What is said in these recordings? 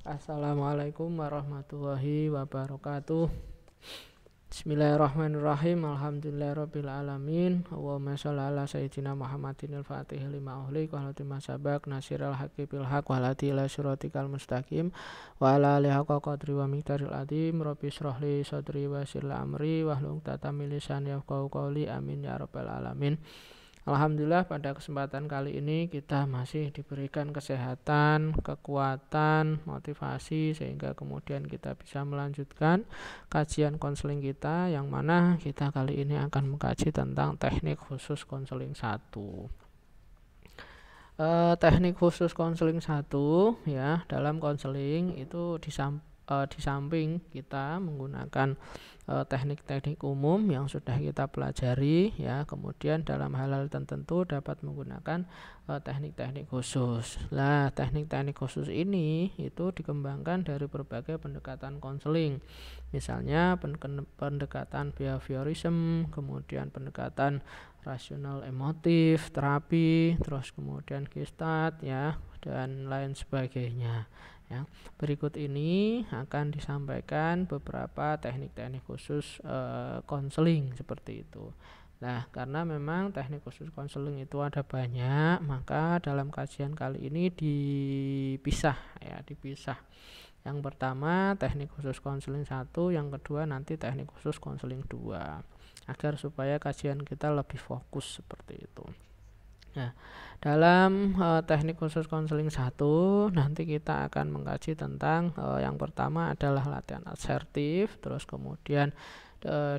Assalamualaikum warahmatullahi wabarakatuh. Bismillahirrahmanirrahim. Alhamdulillahirabbil alamin. Allahumma shalli ala sayyidina Muhammadin al-Fatih lima ughliq wa lima sabaq nasiril haqqi bil haqq wa hadi ila siratikal mustaqim wa ala alihi haqqa qadri wa miqdaril azim. Rabbi shrah li sadri wa yassir li amri wahlul 'uqdatam min lisani yafqahu qawli. Amin ya rabbal alamin. Alhamdulillah, pada kesempatan kali ini kita masih diberikan kesehatan, kekuatan, motivasi sehingga kemudian kita bisa melanjutkan kajian konseling kita, yang mana kita kali ini akan mengkaji tentang teknik khusus konseling 1. Teknik khusus konseling 1 ya, dalam konseling itu di samping kita menggunakan teknik-teknik umum yang sudah kita pelajari ya, kemudian dalam hal-hal tertentu dapat menggunakan teknik-teknik khusus. Nah, teknik-teknik khusus ini itu dikembangkan dari berbagai pendekatan konseling. Misalnya pendekatan behaviorism, kemudian pendekatan rasional emotif, terapi, terus kemudian Gestalt ya, dan lain sebagainya. Ya, berikut ini akan disampaikan beberapa teknik-teknik khusus konseling seperti itu. Nah, karena memang teknik khusus konseling itu ada banyak, maka dalam kajian kali ini dipisah. Yang pertama teknik khusus konseling 1, yang kedua nanti teknik khusus konseling 2, agar supaya kajian kita lebih fokus seperti itu. Nah, dalam teknik khusus konseling 1 nanti kita akan mengkaji tentang yang pertama adalah latihan asertif, terus kemudian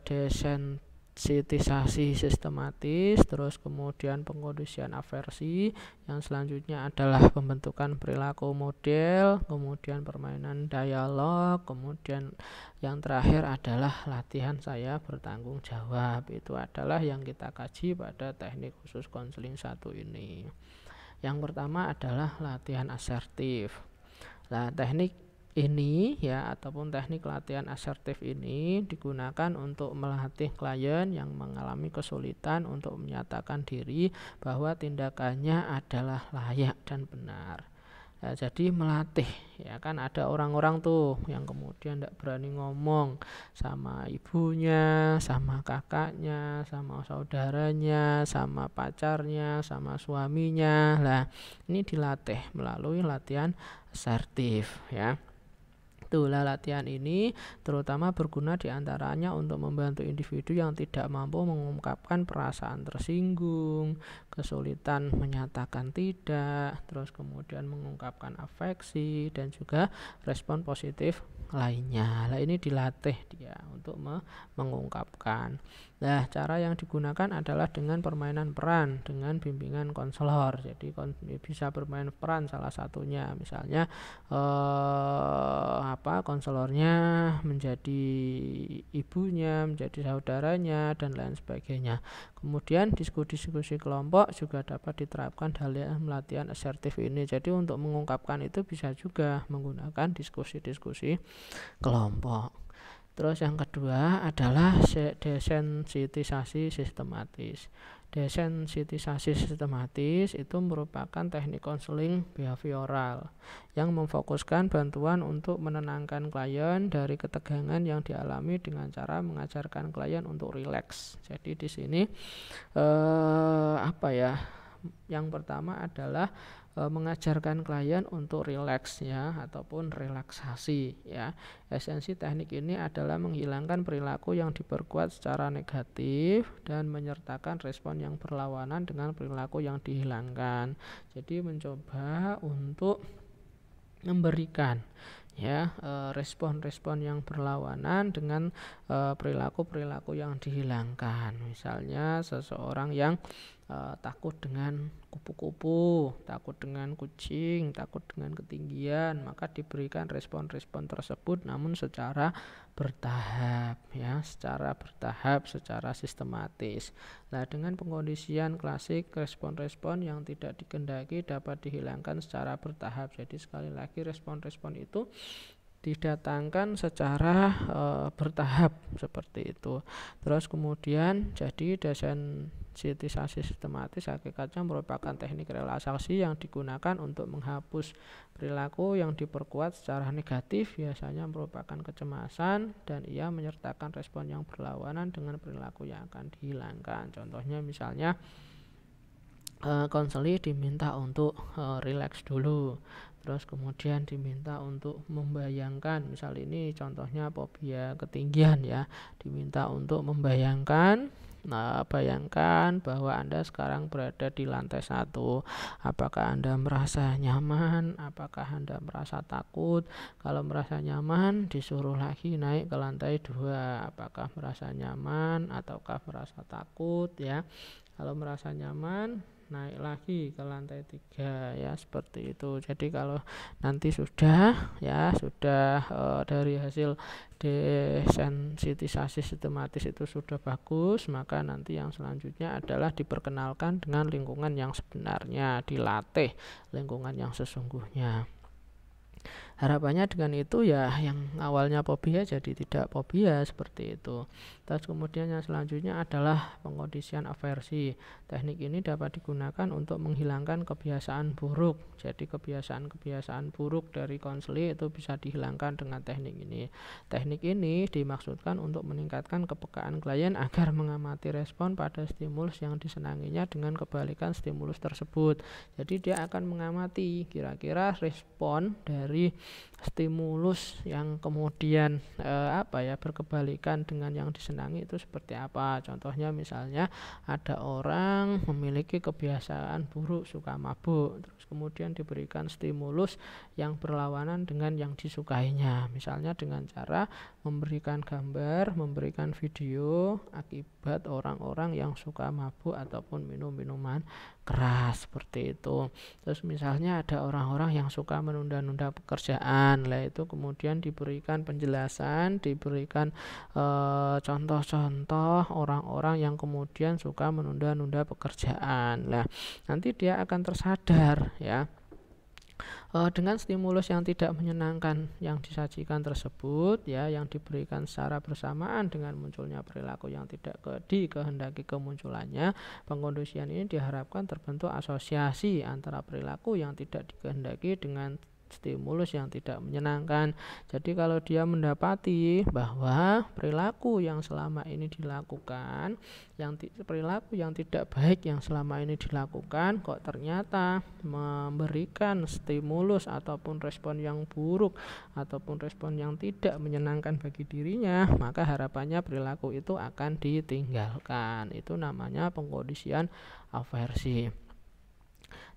desensitisasi sistematis, terus kemudian pengkondisian aversi, yang selanjutnya adalah pembentukan perilaku model, kemudian permainan dialog, kemudian yang terakhir adalah latihan saya bertanggung jawab. Itu adalah yang kita kaji pada teknik khusus konseling 1 ini. Yang pertama adalah latihan asertif. Nah, teknik ini ya, ataupun teknik latihan asertif ini digunakan untuk melatih klien yang mengalami kesulitan untuk menyatakan diri bahwa tindakannya adalah layak dan benar. Nah, jadi melatih ya, kan ada orang-orang tuh yang kemudian tidak berani ngomong sama ibunya, sama kakaknya, sama saudaranya, sama pacarnya, sama suaminya. Nah, ini dilatih melalui latihan asertif ya. Itulah latihan ini terutama berguna diantaranya untuk membantu individu yang tidak mampu mengungkapkan perasaan tersinggung, kesulitan menyatakan tidak, terus kemudian mengungkapkan afeksi, dan juga respon positif lainnya. Nah, ini dilatih dia untuk mengungkapkan. Nah, cara yang digunakan adalah dengan permainan peran dengan bimbingan konselor. Jadi bisa bermain peran salah satunya, misalnya konselornya menjadi ibunya, menjadi saudaranya, dan lain sebagainya. Kemudian diskusi kelompok juga dapat diterapkan dalam latihan asertif ini. Jadi untuk mengungkapkan itu bisa juga menggunakan diskusi kelompok. Terus yang kedua adalah desensitisasi sistematis. Desensitisasi sistematis itu merupakan teknik konseling behavioral yang memfokuskan bantuan untuk menenangkan klien dari ketegangan yang dialami dengan cara mengajarkan klien untuk rileks. Jadi di sini yang pertama adalah mengajarkan klien untuk rileks ya, ataupun relaksasi ya. Esensi teknik ini adalah menghilangkan perilaku yang diperkuat secara negatif dan menyertakan respon yang berlawanan dengan perilaku yang dihilangkan. Jadi mencoba untuk memberikan ya respon-respon yang berlawanan dengan perilaku-perilaku yang dihilangkan. Misalnya seseorang yang takut dengan kupu-kupu, takut dengan kucing, takut dengan ketinggian, maka diberikan respon-respon tersebut namun secara bertahap ya, secara sistematis. Nah, dengan pengkondisian klasik, respon-respon yang tidak dikehendaki dapat dihilangkan secara bertahap. Jadi sekali lagi respon-respon itu didatangkan secara bertahap seperti itu. Terus kemudian jadi desensitisasi sistematis hakikatnya merupakan teknik relaksasi yang digunakan untuk menghapus perilaku yang diperkuat secara negatif, biasanya merupakan kecemasan, dan ia menyertakan respon yang berlawanan dengan perilaku yang akan dihilangkan. Contohnya misalnya konseling diminta untuk rileks dulu, terus kemudian diminta untuk membayangkan, misal ini contohnya fobia ketinggian ya, diminta untuk membayangkan, bayangkan bahwa Anda sekarang berada di lantai 1. Apakah Anda merasa nyaman? Apakah Anda merasa takut? Kalau merasa nyaman, disuruh lagi naik ke lantai 2. Apakah merasa nyaman ataukah merasa takut ya? Kalau merasa nyaman, naik lagi ke lantai 3 ya, seperti itu. Jadi kalau nanti sudah dari hasil desensitisasi sistematis itu sudah bagus, maka nanti yang selanjutnya adalah diperkenalkan dengan lingkungan yang sebenarnya, dilatih lingkungan yang sesungguhnya. Harapannya dengan itu ya yang awalnya fobia jadi tidak fobia, seperti itu. Terus kemudian yang selanjutnya adalah pengkondisian aversi. Teknik ini dapat digunakan untuk menghilangkan kebiasaan buruk. Jadi kebiasaan-kebiasaan buruk dari konseling itu bisa dihilangkan dengan teknik ini. Teknik ini dimaksudkan untuk meningkatkan kepekaan klien agar mengamati respon pada stimulus yang disenanginya dengan kebalikan stimulus tersebut. Jadi dia akan mengamati kira-kira respon dari stimulus yang kemudian berkebalikan dengan yang disenangi itu seperti apa. Contohnya misalnya ada orang memiliki kebiasaan buruk, suka mabuk, terus kemudian diberikan stimulus yang berlawanan dengan yang disukainya, misalnya dengan cara memberikan gambar, memberikan video akibat orang-orang yang suka mabuk ataupun minum minuman keras, seperti itu. Terus misalnya ada orang-orang yang suka menunda-nunda pekerjaan, lah itu kemudian diberikan penjelasan, diberikan contoh-contoh orang-orang yang kemudian suka menunda-nunda pekerjaan. Nah, nanti dia akan tersadar ya, dengan stimulus yang tidak menyenangkan yang disajikan tersebut ya, yang diberikan secara bersamaan dengan munculnya perilaku yang tidak dikehendaki kemunculannya, pengkondisian ini diharapkan terbentuk asosiasi antara perilaku yang tidak dikehendaki dengan stimulus yang tidak menyenangkan. Jadi kalau dia mendapati bahwa perilaku yang selama ini dilakukan, perilaku yang tidak baik yang selama ini dilakukan kok ternyata memberikan stimulus ataupun respon yang buruk ataupun respon yang tidak menyenangkan bagi dirinya, maka harapannya perilaku itu akan ditinggalkan. Itu namanya pengkondisian aversi.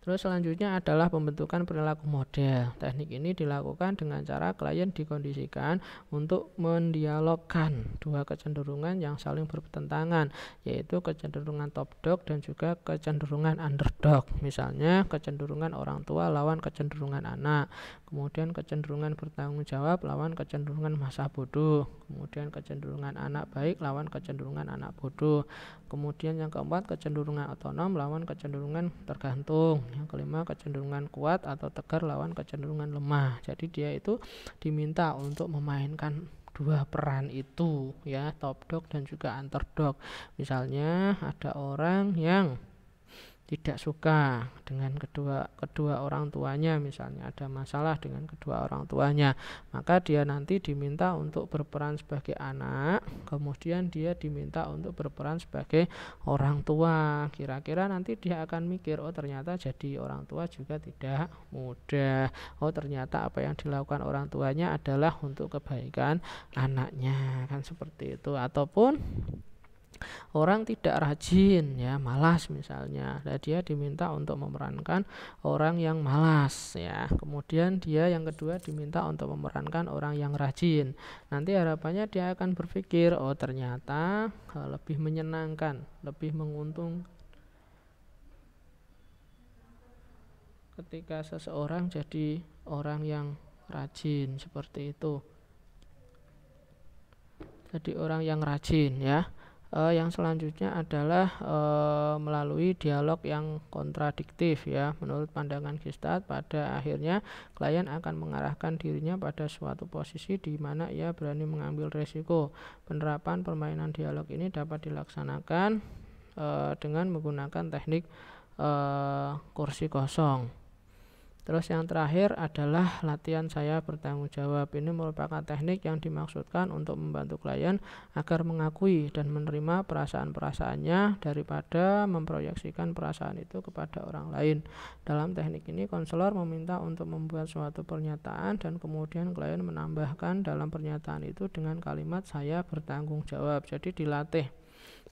Terus selanjutnya adalah pembentukan perilaku model. Teknik ini dilakukan dengan cara klien dikondisikan untuk mendialogkan dua kecenderungan yang saling bertentangan, yaitu kecenderungan top dog dan juga kecenderungan underdog. Misalnya kecenderungan orang tua lawan kecenderungan anak, kemudian kecenderungan bertanggung jawab lawan kecenderungan masa bodoh, kemudian kecenderungan anak baik lawan kecenderungan anak bodoh, kemudian yang keempat kecenderungan otonom lawan kecenderungan tergantung, yang kelima kecenderungan kuat atau tegar lawan kecenderungan lemah. Jadi dia itu diminta untuk memainkan dua peran itu ya, top dog dan juga underdog. Misalnya ada orang yang tidak suka dengan kedua orang tuanya, misalnya ada masalah dengan kedua orang tuanya, maka dia nanti diminta untuk berperan sebagai anak, kemudian dia diminta untuk berperan sebagai orang tua. Kira-kira nanti dia akan mikir, oh ternyata jadi orang tua juga tidak mudah, oh ternyata apa yang dilakukan orang tuanya adalah untuk kebaikan anaknya, kan seperti itu. Ataupun orang tidak rajin ya, malas misalnya, nah dia diminta untuk memerankan orang yang malas ya, kemudian dia yang kedua diminta untuk memerankan orang yang rajin. Nanti harapannya dia akan berpikir, oh ternyata lebih menyenangkan, lebih menguntung ketika seseorang jadi orang yang rajin, seperti itu. Jadi orang yang rajin ya, Yang selanjutnya adalah melalui dialog yang kontradiktif ya. Menurut pandangan Gestalt, pada akhirnya klien akan mengarahkan dirinya pada suatu posisi di mana ia berani mengambil resiko. Penerapan permainan dialog ini dapat dilaksanakan dengan menggunakan teknik kursi kosong. Terus yang terakhir adalah latihan saya bertanggung jawab. Ini merupakan teknik yang dimaksudkan untuk membantu klien agar mengakui dan menerima perasaan-perasaannya daripada memproyeksikan perasaan itu kepada orang lain. Dalam teknik ini, konselor meminta untuk membuat suatu pernyataan dan kemudian klien menambahkan dalam pernyataan itu dengan kalimat saya bertanggung jawab. Jadi dilatih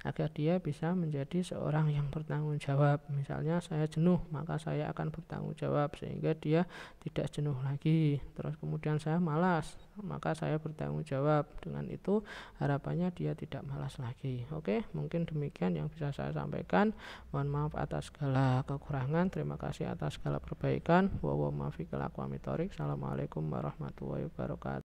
agar dia bisa menjadi seorang yang bertanggung jawab. Misalnya saya jenuh, maka saya akan bertanggung jawab sehingga dia tidak jenuh lagi. Terus kemudian saya malas, maka saya bertanggung jawab. Dengan itu harapannya dia tidak malas lagi. Oke, mungkin demikian yang bisa saya sampaikan. Mohon maaf atas segala kekurangan. Terima kasih atas segala perbaikan. Assalamualaikum warahmatullahi wabarakatuh.